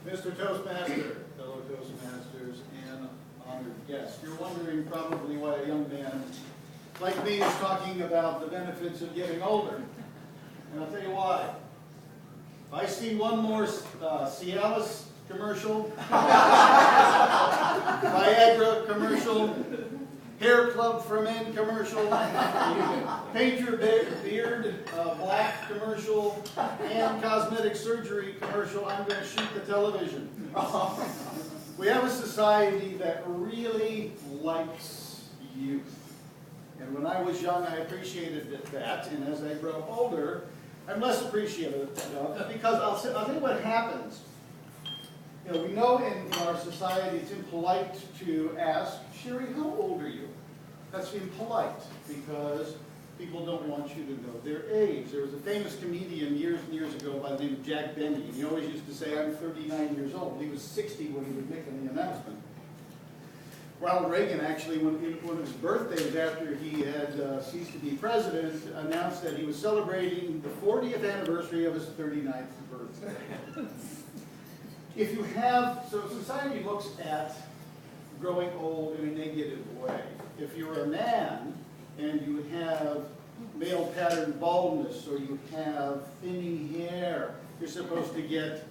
Mr. Toastmaster, fellow Toastmasters, and honored guests. You're wondering probably why a young man like me is talking about the benefits of getting older. And I'll tell you why. If I see one more Cialis commercial, Viagra commercial, Hair Club for Men commercial, Paint Your Beard Black commercial, and cosmetic surgery commercial, I'm going to shoot the television. We have a society that really likes youth. And when I was young, I appreciated that, and as I grow older, I'm less appreciative of it, because I'll tell you what happens. You know, we know in our society it's impolite to ask, Sherry, how old are you? That's impolite, because people don't want you to know their age. There was a famous comedian years and years ago by the name of Jack Benny, and he always used to say, I'm 39 years old. He was 60 when he was making the announcement. Ronald Reagan actually, one of his birthdays after he had ceased to be president, announced that he was celebrating the 40th anniversary of his 39th birthday. If you have, so society looks at growing old in a negative way. If you're a man and you have male pattern baldness or you have thinning hair, you're supposed to get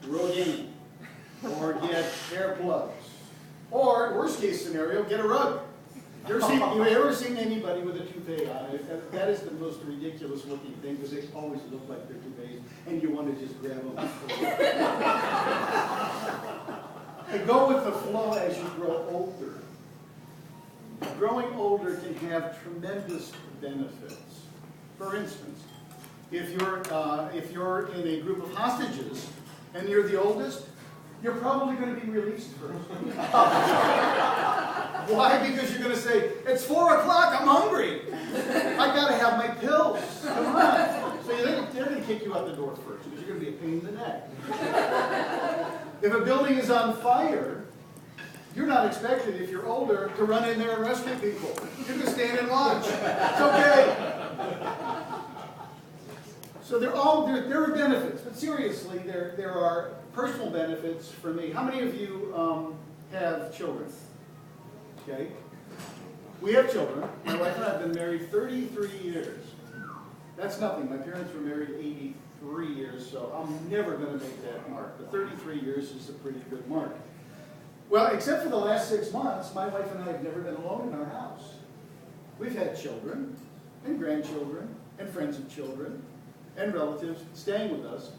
Rogaine or get hair plugs. Or, worst case scenario, get a rug. You ever seen anybody with a toupee on it? That is the most ridiculous looking thing, because they always look like they're toupees, and you want to just grab them. And go with the flow as you grow older. Growing older can have tremendous benefits. For instance, if you're in a group of hostages and you're the oldest, you're probably going to be released first. Why? Because you're going to say, it's 4 o'clock, I'm hungry. I got to have my pills. Come on. So they're going to kick you out the door first, because you're going to be a pain in the neck. If a building is on fire, you're not expected, if you're older, to run in there and rescue people. You're going to stand and watch. It's okay. So there are benefits, but seriously, there are personal benefits for me. How many of you have children? Okay. We have children. My wife and I have been married 33 years. That's nothing. My parents were married 83 years, so I'm never going to make that mark. But 33 years is a pretty good mark. Well, except for the last 6 months, my wife and I have never been alone in our house. We've had children and grandchildren and friends of children and relatives staying with us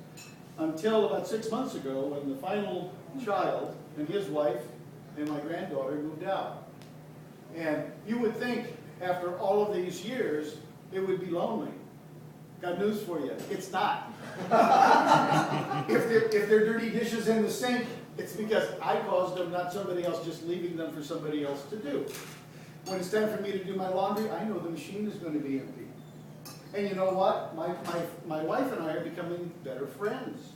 until about 6 months ago, when the final child and his wife and my granddaughter moved out. And you would think, after all of these years, it would be lonely. Got news for you, it's not. If there are dirty dishes in the sink, it's because I caused them, not somebody else just leaving them for somebody else to do. When it's time for me to do my laundry, I know the machine is going to be empty. And you know what? My wife and I are becoming better friends.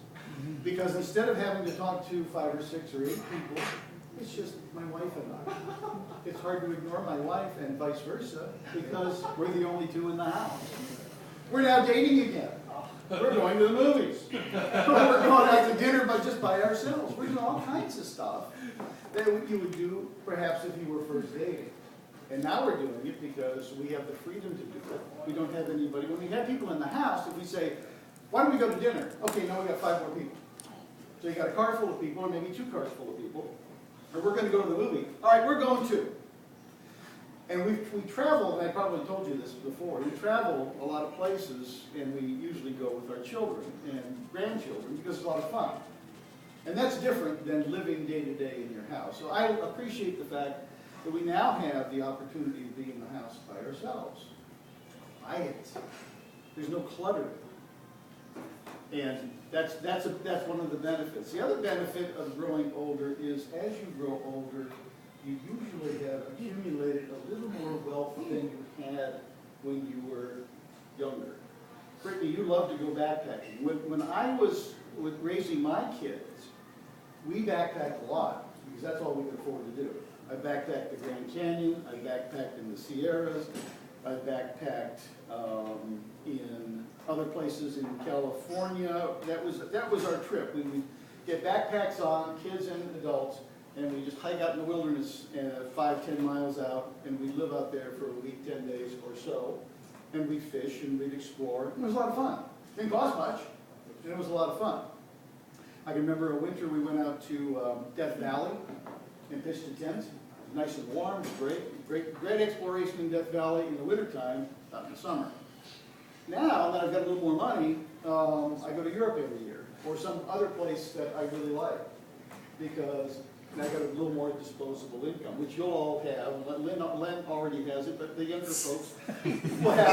Because instead of having to talk to 5 or 6 or 8 people, it's just my wife and I. It's hard to ignore my wife and vice versa, because we're the only two in the house. We're now dating again. We're going to the movies. We're going out to dinner just by ourselves. We're doing all kinds of stuff that you would do perhaps if you were first dating. And now we're doing it because we have the freedom to do it. We don't have anybody. When we have people in the house, if we say, why don't we go to dinner? Okay, now we got 5 more people. So you got a car full of people, or maybe 2 cars full of people. Or we're going to go to the movie. All right, we're going to. And we travel, and I probably told you this before, we travel a lot of places, and we usually go with our children and grandchildren because it's a lot of fun. And that's different than living day to day in your house. So I appreciate the fact that we now have the opportunity to be in the house by ourselves. There's no clutter. And that's one of the benefits. The other benefit of growing older is, as you grow older, you usually have accumulated a little more wealth than you had when you were younger. Brittany, you love to go backpacking. When I was raising my kids, we backpacked a lot, because that's all we could afford to do. I backpacked the Grand Canyon, I backpacked in the Sierras, I backpacked in other places in California. That was our trip. get backpacks on, kids and adults, and we just hike out in the wilderness 5-10 miles out, and we live out there for a week, 10 days or so, and we'd fish and we'd explore. It was a lot of fun. It didn't cost much, and it was a lot of fun. I can remember a winter we went out to Death Valley and pitched a tent. It was nice and warm, it was great exploration in Death Valley in the wintertime, not in the summer. Now that I've got a little more money, I go to Europe every year, or some other place that I really like, because I got a little more disposable income, which you'll all have. Len already has it, but the younger folks will have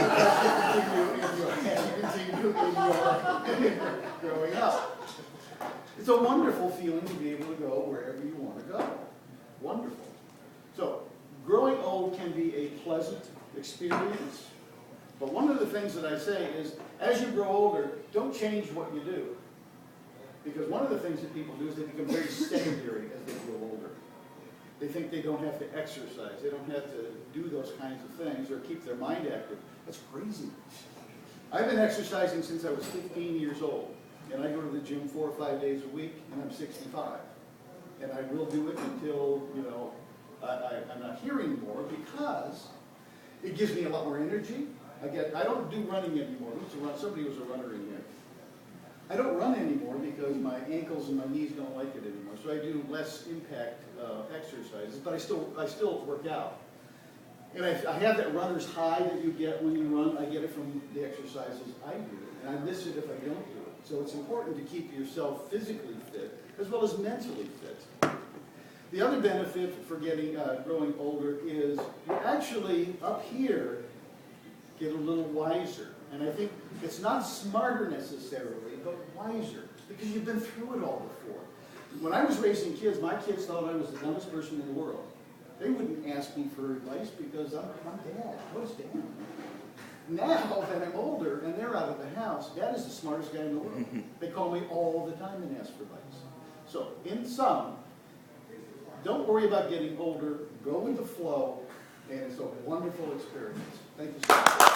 it as you continue in your growing up. It's a wonderful feeling to be able to go wherever you want to go. Wonderful. So, growing old can be a pleasant experience. But one of the things that I say is, as you grow older, don't change what you do. Because one of the things that people do is they become very sedentary as they grow older. They think they don't have to exercise, they don't have to do those kinds of things or keep their mind active. That's crazy. I've been exercising since I was 15 years old. And I go to the gym 4 or 5 days a week, and I'm 65. And I will do it until, I'm not here anymore, because it gives me a lot more energy. I don't do running anymore. Somebody was a runner in here. I don't run anymore because my ankles and my knees don't like it anymore. So I do less impact exercises, but I still work out. And I have that runner's high that you get when you run. I get it from the exercises I do, and I miss it if I don't do it. So it's important to keep yourself physically fit as well as mentally fit. The other benefit for growing older is you actually, up here, get a little wiser. And I think it's not smarter necessarily, but wiser, because you've been through it all before. When I was raising kids, my kids thought I was the dumbest person in the world. They wouldn't ask me for advice because I'm dad. What is dad? Now that I'm older and they're out of the house, dad is the smartest guy in the world. They call me all the time and ask for advice. So, in sum, don't worry about getting older. Go with the flow, and it's a wonderful experience. Thank you so much.